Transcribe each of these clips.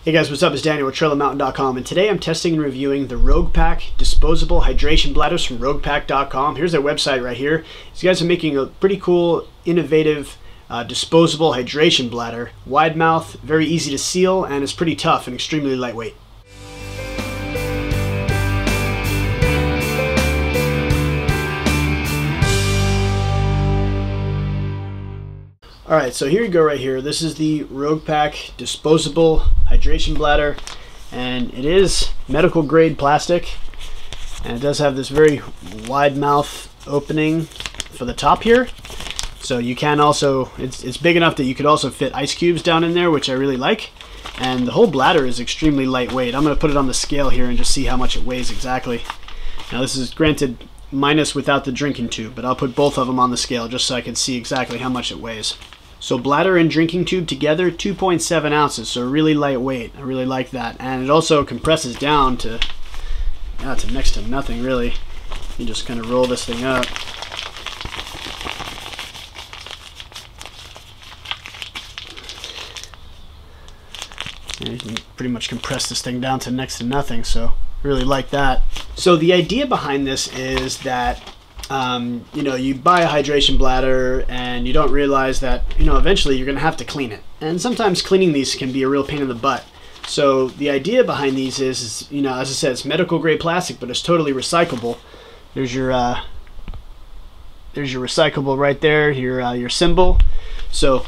Hey guys, what's up? It's Daniel with TrailerMountain.com, and today I'm testing and reviewing the RougePak disposable hydration bladders from RougePak.com. Here's their website right here. These guys are making a pretty cool, innovative disposable hydration bladder. Wide mouth, very easy to seal, and it's pretty tough and extremely lightweight. Alright, so here you go right here. This is the RougePak disposable hydration bladder, and it is medical grade plastic, and it does have this very wide mouth opening for the top here. So you can also, it's big enough that you could also fit ice cubes down in there, which I really like. And the whole bladder is extremely lightweight. I'm going to put it on the scale here and just see how much it weighs exactly. Now this is granted minus without the drinking tube, but I'll put both of them on the scale just so I can see exactly how much it weighs. So bladder and drinking tube together, 2.7 ounces, so really lightweight. I really like that. And it also compresses down to next to nothing, really. You just kind of roll this thing up. And you can pretty much compress this thing down to next to nothing, so really like that. So the idea behind this is that you know, you buy a hydration bladder and you don't realize that, you know, eventually you're going to have to clean it. And sometimes cleaning these can be a real pain in the butt. So the idea behind these is, you know, as I said, it's medical grade plastic, but it's totally recyclable. There's your recyclable right there, your symbol. So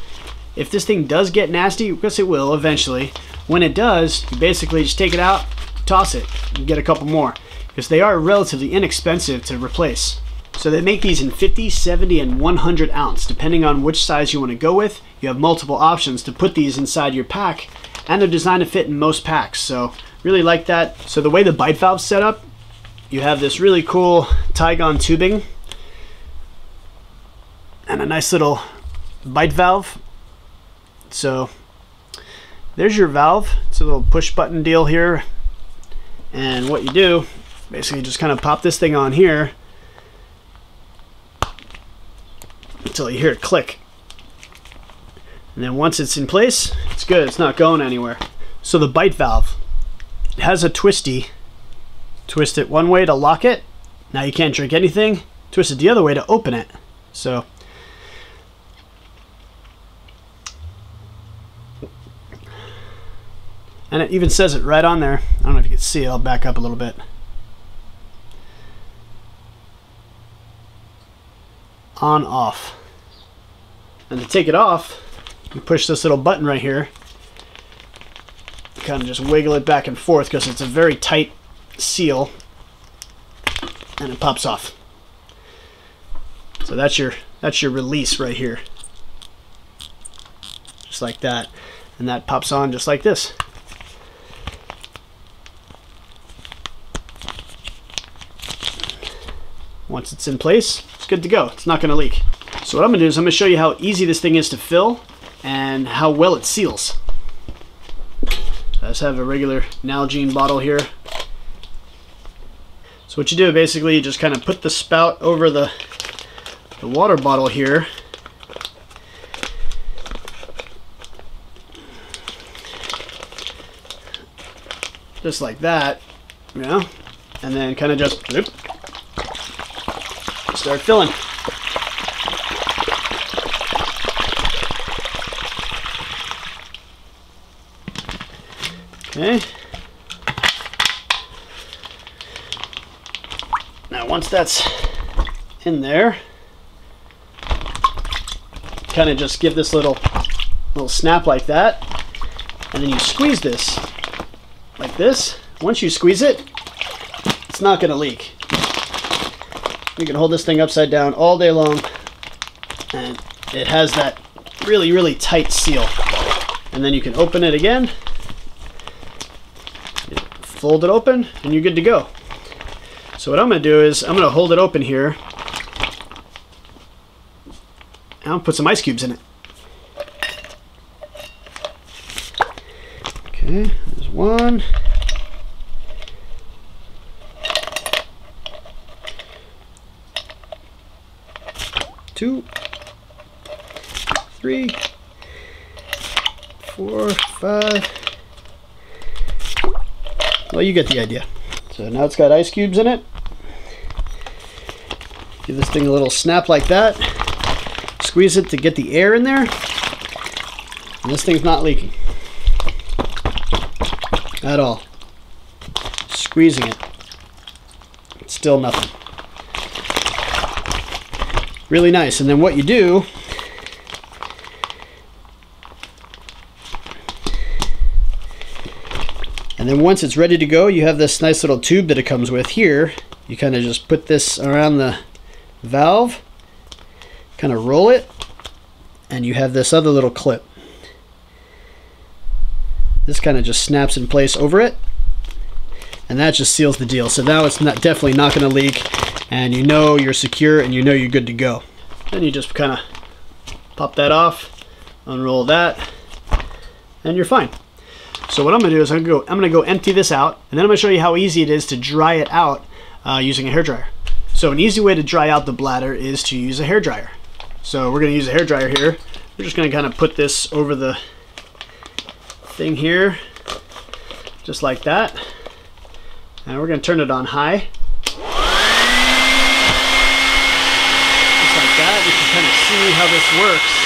if this thing does get nasty, because it will eventually, when it does, you basically just take it out, toss it, and get a couple more, because they are relatively inexpensive to replace. So they make these in 50, 70, and 100 ounce. Depending on which size you want to go with, you have multiple options to put these inside your pack, and they're designed to fit in most packs. So really like that. So the way the bite valve's set up, you have this really cool Tygon tubing and a nice little bite valve. So there's your valve. It's a little push button deal here. And what you do, basically just kind of pop this thing on here until you hear it click. And then once it's in place, it's good. It's not going anywhere. So the bite valve, it has a twisty. Twist it one way to lock it. Now you can't drink anything. Twist it the other way to open it. So and it even says it right on there. I don't know if you can see it. I'll back up a little bit. On, off. And to take it off, you push this little button right here. Kind of just wiggle it back and forth because it's a very tight seal, and it pops off. So that's your release right here. Just like that. And that pops on just like this. Once it's in place, it's good to go. It's not going to leak. So what I'm going to do is I'm going to show you how easy this thing is to fill and how well it seals. I just have a regular Nalgene bottle here. So what you do, basically, you just kind of put the spout over the water bottle here. Just like that, you know, and then kind of just whoop, start filling. Okay. Now once that's in there, kind of just give this little snap like that, and then you squeeze this like this. Once you squeeze it, it's not going to leak. You can hold this thing upside down all day long, and it has that really, really tight seal. And then you can open it again, fold it open, and you're good to go. So what I'm going to do is I'm going to hold it open here, and I'll put some ice cubes in it. Okay, there's one. 2, 3, 4, 5, Well, you get the idea. So now it's got ice cubes in it. Give this thing a little snap like that. Squeeze it to get the air in there. And this thing's not leaking at all. Squeezing it. It's still nothing. Really nice. And then what you do, and then once it's ready to go, you have this nice little tube that it comes with here. You kind of just put this around the valve, kind of roll it, and you have this other little clip. This kind of just snaps in place over it, and that just seals the deal. So now it's definitely not going to leak, and you know you're secure and you know you're good to go. Then you just kind of pop that off, unroll that, and you're fine. So what I'm going to do is I'm going to go empty this out, and then I'm going to show you how easy it is to dry it out using a hairdryer. So an easy way to dry out the bladder is to use a hairdryer. So we're going to use a hairdryer here. We're just going to kind of put this over the thing here, just like that. And we're going to turn it on high. Just like that. You can kind of see how this works.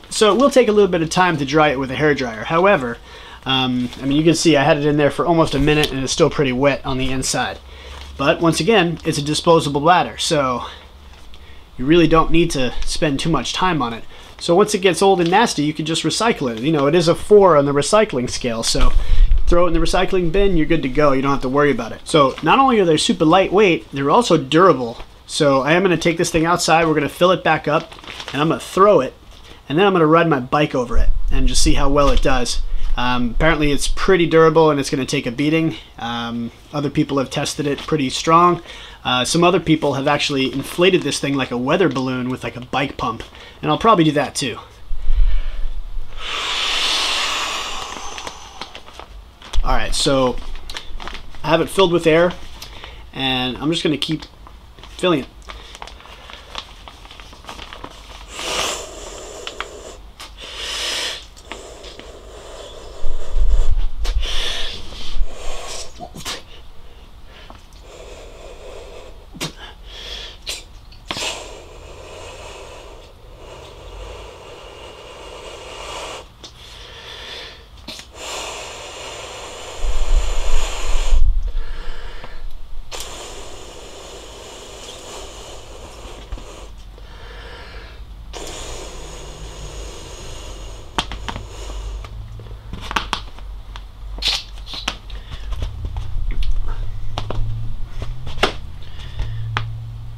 So it will take a little bit of time to dry it with a hairdryer. However, I mean, you can see I had it in there for almost a minute and it's still pretty wet on the inside. But once again, it's a disposable bladder, so you really don't need to spend too much time on it. So once it gets old and nasty, you can just recycle it. You know, it is a 4 on the recycling scale, so throw it in the recycling bin, you're good to go. You don't have to worry about it. So not only are they super lightweight, they're also durable. So I am going to take this thing outside, we're going to fill it back up, and I'm going to throw it, and then I'm going to ride my bike over it and just see how well it does. Apparently it's pretty durable and it's going to take a beating. Other people have tested it pretty strong. Some other people have actually inflated this thing like a weather balloon with like a bike pump, and I'll probably do that too. Alright, so I have it filled with air and I'm just going to keep filling it.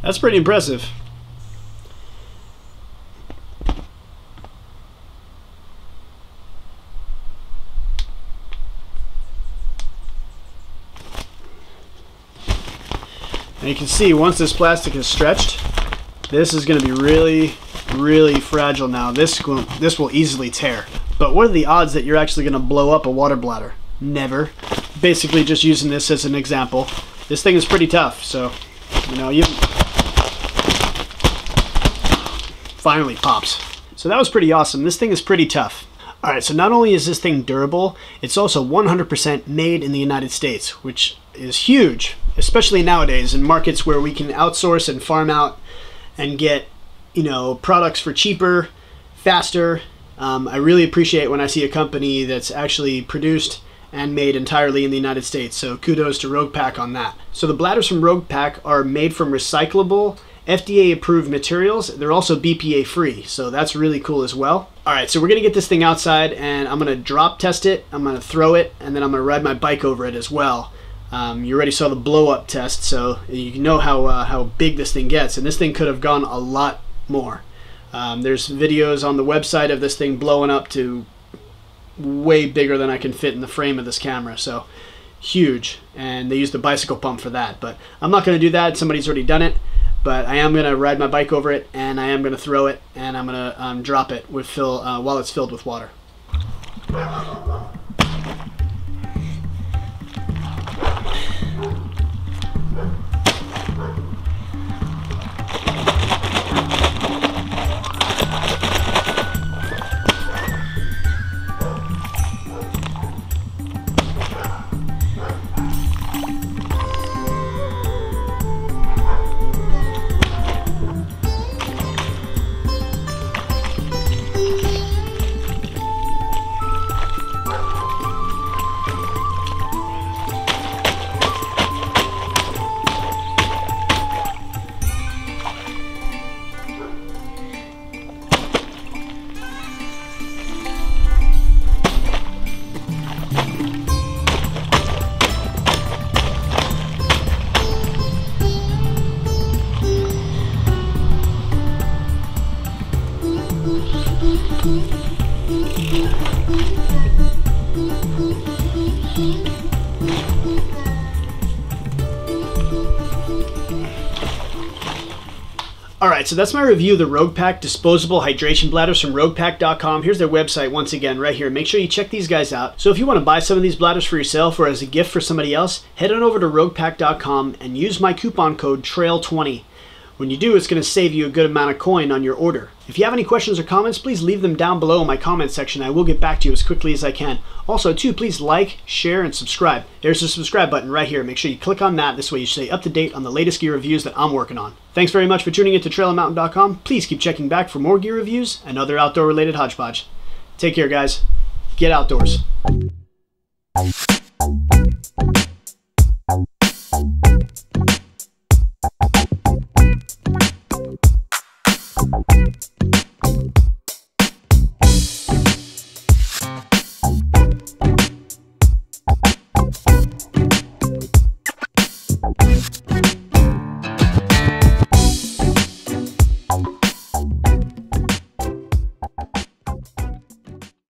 That's pretty impressive. And you can see once this plastic is stretched, this is going to be really, really fragile now. This will easily tear. But what are the odds that you're actually going to blow up a water bladder? Never. Basically just using this as an example. This thing is pretty tough, so you know, you finally pops. So that was pretty awesome. This thing is pretty tough. Alright, so not only is this thing durable, it's also 100% made in the United States, which is huge, especially nowadays in markets where we can outsource and farm out and get, you know, products for cheaper, faster. I really appreciate when I see a company that's actually produced and made entirely in the United States, so kudos to RougePak on that. So the bladders from RougePak are made from recyclable, FDA approved materials. They're also BPA free, so that's really cool as well. Alright, so we're gonna get this thing outside and I'm gonna drop test it, I'm gonna throw it, and then I'm gonna ride my bike over it as well. You already saw the blow up test, so you know how big this thing gets, and this thing could have gone a lot more. There's videos on the website of this thing blowing up to way bigger than I can fit in the frame of this camera, so huge, and they use the bicycle pump for that, but I'm not going to do that. Somebody's already done it, but I am going to ride my bike over it, and I am going to throw it, and I'm going to drop it with while it's filled with water. Alright, so that's my review of the RougePak disposable hydration bladders from RougePak.com. Here's their website once again right here. Make sure you check these guys out. So if you want to buy some of these bladders for yourself or as a gift for somebody else, head on over to RougePak.com and use my coupon code TRAIL20. When you do, it's going to save you a good amount of coin on your order. If you have any questions or comments, please leave them down below in my comment section. I will get back to you as quickly as I can. Also, too, please like, share, and subscribe. There's the subscribe button right here. Make sure you click on that. This way you stay up to date on the latest gear reviews that I'm working on. Thanks very much for tuning in to TrailAndMountain.com. Please keep checking back for more gear reviews and other outdoor-related hodgepodge. Take care, guys. Get outdoors.